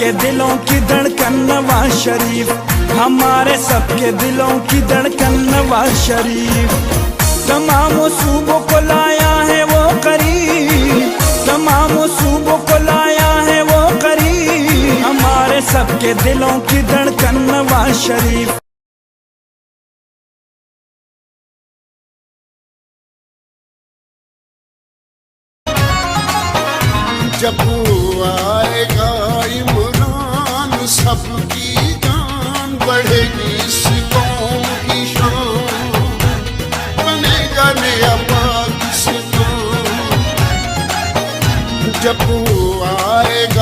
सबके दिलों की धड़कन नवाज शरीफ, हमारे सबके दिलों की धड़कन नवाज शरीफ। तमाम सूबों को लाया है वो करीब, तमाम सूबों को लाया है वो करीब, हमारे सबके दिलों की धड़कन नवाज शरीफ। जब आएगा इमरान सबकी जान बढ़ेगी, इस कौम की शान बनेगा नया पाकिस्तान। जब आएगा